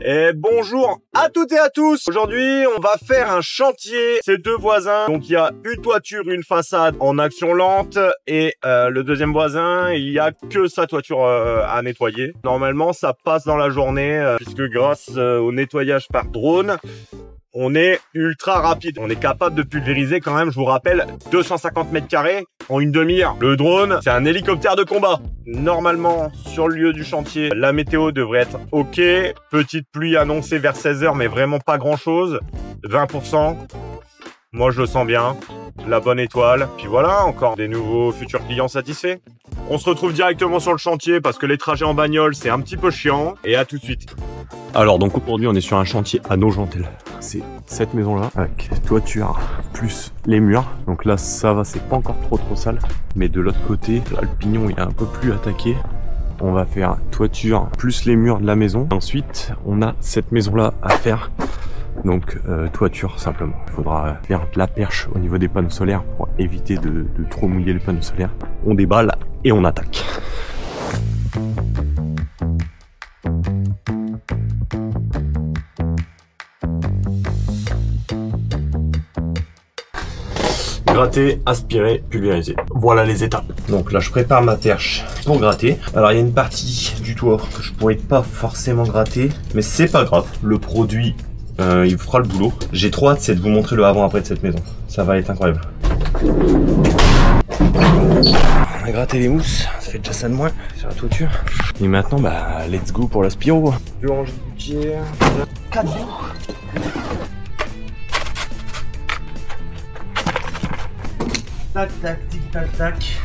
Et bonjour à toutes et à tous. Aujourd'hui, on va faire un chantier. C'est deux voisins. Donc, il y a une toiture, une façade en action lente. Et le deuxième voisin, il y a que sa toiture à nettoyer. Normalement, ça passe dans la journée puisque grâce au nettoyage par drone, on est ultra rapide. On est capable de pulvériser quand même, je vous rappelle, 250 mètres carrés en une demi-heure. Le drone, c'est un hélicoptère de combat. Normalement, sur le lieu du chantier, la météo devrait être OK. Petite pluie annoncée vers 16 h, mais vraiment pas grand-chose. 20%. Moi, je le sens bien. La bonne étoile. Puis voilà, encore des nouveaux futurs clients satisfaits. On se retrouve directement sur le chantier parce que les trajets en bagnole, c'est un petit peu chiant. Et à tout de suite. Alors donc aujourd'hui on est sur un chantier à Nogentel. C'est cette maison là avec toiture plus les murs. Donc là ça va, c'est pas encore trop sale. Mais de l'autre côté, là, le pignon il est un peu plus attaqué. On va faire toiture plus les murs de la maison. Ensuite on a cette maison là à faire. Donc toiture simplement. Il faudra faire de la perche au niveau des panneaux solaires pour éviter de trop mouiller les panneaux solaires. On déballe et on attaque. Gratter, aspirer, pulvériser. Voilà les étapes. Donc là je prépare ma perche pour gratter. Alors il y a une partie du toit que je pourrais pas forcément gratter, mais c'est pas grave. Le produit il fera le boulot. J'ai trop hâte, c'est de vous montrer le avant-après de cette maison. Ça va être incroyable. On a gratté les mousses, ça fait déjà ça de moins sur la toiture. Et maintenant bah let's go pour l'aspiro. Je range gouttière, 4 jours. Tac, tac, tic, tac, tac.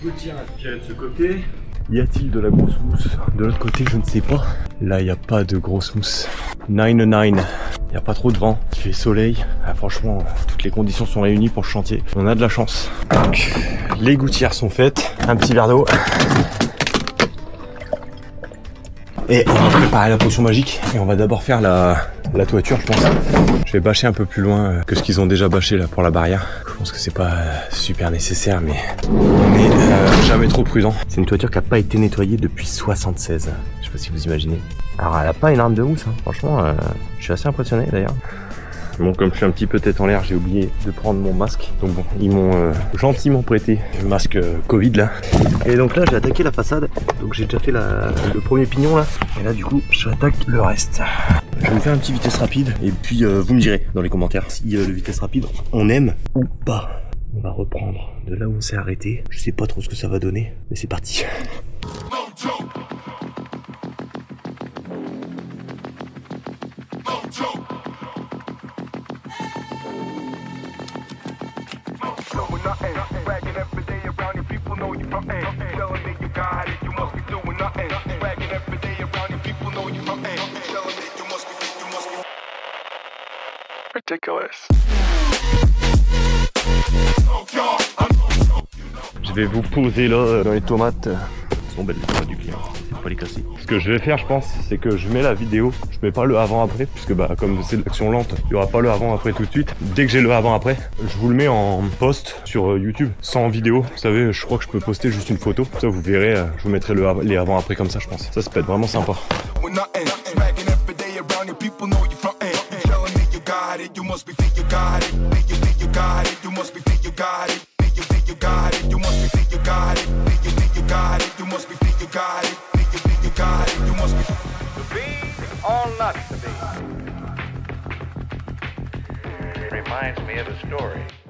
Gouttière aspirée de ce côté. Y a-t-il de la grosse mousse? De l'autre côté, je ne sais pas. Là, il n'y a pas de grosse mousse. 9-9. Il n'y a pas trop de vent. Il fait soleil. Ah, franchement, toutes les conditions sont réunies pour le chantier. On a de la chance. Donc, les gouttières sont faites. Un petit verre d'eau. Et on va préparer la potion magique. Et on va d'abord faire la toiture, je pense. Je vais bâcher un peu plus loin que ce qu'ils ont déjà bâché là pour la barrière. Je pense que c'est pas super nécessaire, mais on est jamais trop prudent. C'est une toiture qui n'a pas été nettoyée depuis 76. Je sais pas si vous imaginez. Alors elle a pas une arme de mousse, hein. Franchement, je suis assez impressionné d'ailleurs. Bon, comme je suis un petit peu tête en l'air, j'ai oublié de prendre mon masque. Donc bon, ils m'ont gentiment prêté le masque Covid là. Et donc là, j'ai attaqué la façade. Donc j'ai déjà fait le premier pignon là. Et là, du coup, j'attaque le reste. Je vais vous faire un petit vitesse rapide. Et puis, vous me direz dans les commentaires si le vitesse rapide, on aime ou pas. On va reprendre de là où on s'est arrêté. Je sais pas trop ce que ça va donner, mais c'est parti. Je vais vous poser là dans les tomates. Elles sont belles les tomates du client, c'est pas les casser. Ce que je vais faire, je pense, c'est que je mets la vidéo. Je mets pas le avant-après, puisque bah comme c'est de l'action lente, il y aura pas le avant-après tout de suite. Dès que j'ai le avant-après, je vous le mets en post sur YouTube, sans vidéo. Vous savez, je crois que je peux poster juste une photo. Ça, vous verrez, je vous mettrai les avant-après comme ça, je pense. Ça peut être vraiment sympa.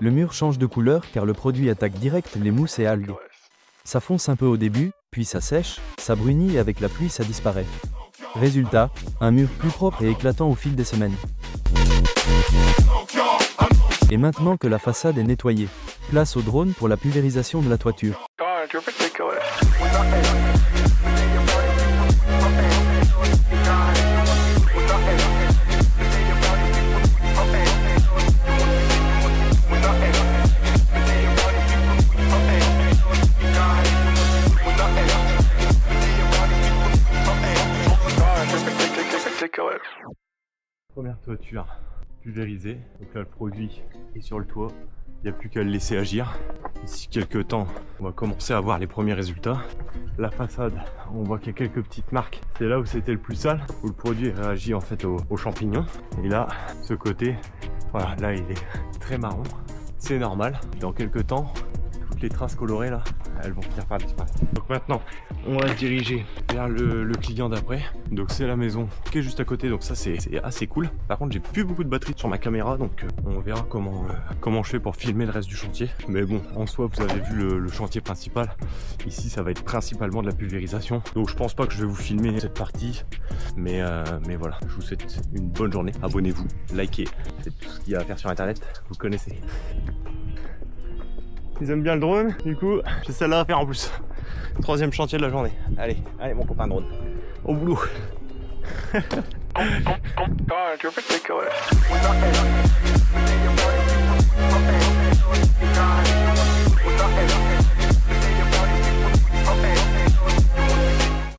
Le mur change de couleur car le produit attaque direct les mousses et algues. Ça fonce un peu au début, puis ça sèche, ça brunit et avec la pluie ça disparaît. Résultat, un mur plus propre et éclatant au fil des semaines. Et maintenant que la façade est nettoyée, place au drone pour la pulvérisation de la toiture. Première toiture pulvérisé. Donc là le produit est sur le toit. Il n'y a plus qu'à le laisser agir. D'ici quelques temps, on va commencer à voir les premiers résultats. La façade, on voit qu'il y a quelques petites marques. C'est là où c'était le plus sale, où le produit réagit en fait aux champignons. Et là, ce côté, voilà, là il est très marron. C'est normal. Dans quelques temps, toutes les traces colorées là, elles vont finir par disparaître. Donc maintenant, on va se diriger vers le client d'après. Donc c'est la maison qui est juste à côté, donc ça c'est assez cool. Par contre j'ai plus beaucoup de batterie sur ma caméra, donc on verra comment je fais pour filmer le reste du chantier. Mais bon, en soi vous avez vu le chantier principal. Ici ça va être principalement de la pulvérisation, donc je pense pas que je vais vous filmer cette partie. Mais voilà, je vous souhaite une bonne journée. Abonnez-vous, likez, c'est tout ce qu'il y a à faire sur internet, vous connaissez. Ils aiment bien le drone, du coup j'ai celle-là à faire en plus. Troisième chantier de la journée. Allez mon copain drone, au boulot. God, you're ridiculous.